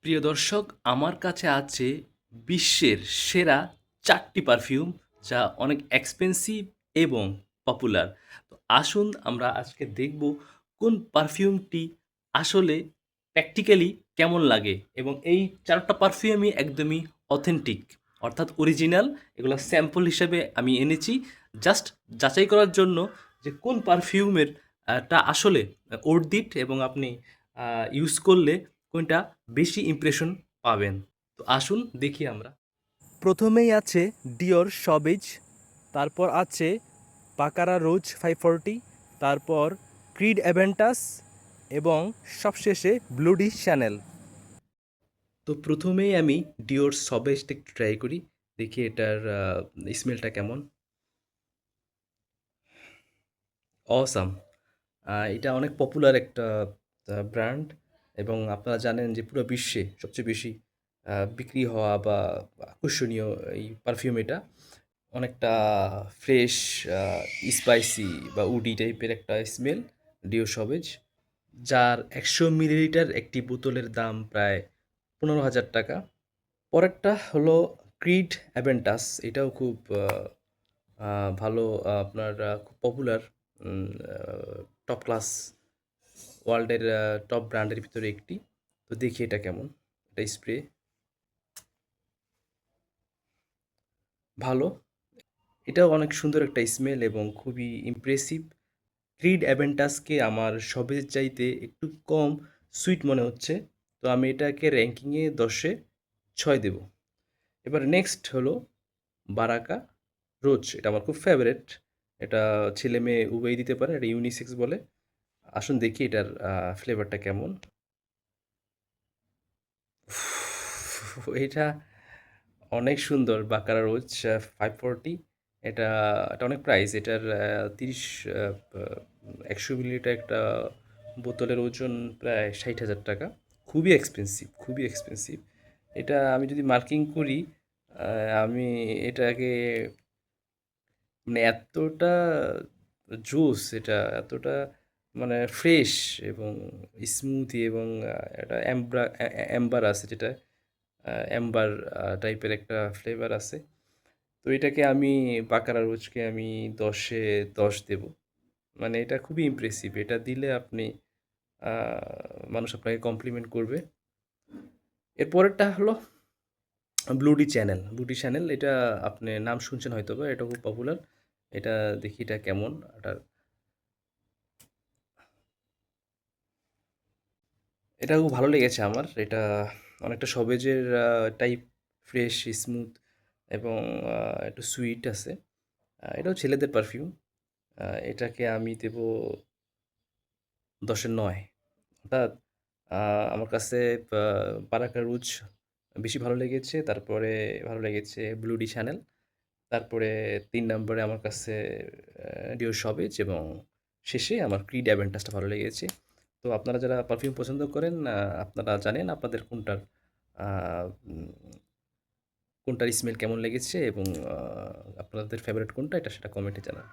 প্রিয় দর্শক, আমার কাছে আছে বিশ্বের সেরা ৪টি পারফিউম যা অনেক এক্সপেন্সিভ এবং পপুলার। তো আসুন আমরা আজকে দেখব কোন পারফিউমটি আসলে প্র্যাকটিক্যালি কেমন লাগে এবং এই ৪টা পারফিউমই একদমই অথেন্টিক অর্থাৎ অরিজিনাল। এগুলো স্যাম্পল হিসেবে আমি এনেছি জাস্ট যাচাই করার জন্য যে কোন পারফিউমের টা আসলে worth it এবং আপনি ইউজ করলে কোনটা বেশি ইমপ্রেশন পাবেন। তো আসুন দেখি আমরা। প্রথমেই আছে ডিওর সবেজ, তারপর আছে বাকারা রোজ 540, তারপর ক্রিড অ্যাভেন্টাস এবং সবশেষে ব্লুডি শ্যানেল। তো প্রথমেই আমি ডিওর সবেজটা একটু ট্রাই করি, দেখি এটার স্মেলটা কেমন। অসাম। এটা অনেক পপুলার একটা ব্র্যান্ড এবং আপনারা জানেন যে পুরো বিশ্বে সবচেয়ে বেশি বিক্রি হওয়া বা আকর্ষণীয় এই পারফিউম এটা। অনেকটা ফ্রেশ, স্পাইসি বা উডি টাইপের একটা স্মেল ডিও সবেজ, যার ১০০ মিলিলিটার একটি বোতলের দাম প্রায় ১৫,০০০ টাকা। পরেরটা হলো ক্রিড অ্যাভেন্টাস। এটাও খুব ভালো, আপনার খুব পপুলার, টপ ক্লাস, ওয়ার্ল্ডের টপ ব্র্যান্ডের ভিতরে একটি। তো দেখি এটা কেমন। এটা স্প্রে ভালো, এটাও অনেক সুন্দর একটা স্মেল এবং খুবই ইমপ্রেসিভ। ক্রিড অ্যাভেন্টাসকে আমার সবের চাইতে একটু কম সুইট মনে হচ্ছে, তো আমি এটাকে র্যাঙ্কিংয়ে 10-এ 6 দেব। এবার নেক্সট হলো বারাকা রোজ। এটা আমার খুব ফেভারেট। এটা ছেলে মেয়ে উভয়ই দিতে পারে, এটা ইউনিসেক্স বলে। আসুন দেখি এটার ফ্লেভারটা কেমন। এটা অনেক সুন্দর। বাকারা রোজ 540। এটা এটা অনেক প্রাইস এটার। 30, ১০০ মিলিলিটার একটা বোতলের ওজন প্রায় ৬০,০০০ টাকা। খুবই এক্সপেন্সিভ, খুবই এক্সপেন্সিভ। এটা আমি যদি মার্কিং করি, আমি এটাকে মানে এতটা জুস, এটা এতটা মানে ফ্রেশ এবং স্মুথি এবং এটা অ্যাম্বার আছে, যেটা অ্যাম্বার টাইপের একটা ফ্লেভার আছে। তো এটাকে আমি বাকারা রোজকে আমি 10-এ 10 দেব। মানে এটা খুবই ইমপ্রেসিভ। এটা দিলে আপনি মানুষ আপনাকে কমপ্লিমেন্ট করবে। এর পরেরটা হলো ব্লুডি চ্যানেল। ব্লুডি চ্যানেল এটা আপনি নাম শুনছেন হয়তোবা, এটা খুব পপুলার। এটা দেখি এটা কেমন। এটার এটা খুব ভালো লেগেছে আমার। এটা অনেকটা সবেজের টাইপ, ফ্রেশ, স্মুথ এবং একটু সুইট আছে। এটাও ছেলেদের পারফিউম। এটাকে আমি দেব 10-এ 9। অর্থাৎ আমার কাছে আ বারাকা রুজ বেশি ভালো লেগেছে। তারপরে ভালো লেগেছে ব্লুডি শ্যানেল। তারপরে ৩ নম্বরে আমার কাছে ডিওর সবেজ এবং শেষে আমার ক্রিড অ্যাভেন্টাসটা ভালো লেগেছে। তো আপনারা যারা পারফিউম পছন্দ করেন, আপনারা জানেন আপনাদের আ উম কোনটার স্মেল কেমন লেগেছে এবং আপনাদের ফেভারিট কোনটা, এটা সেটা কমেন্টে জানান।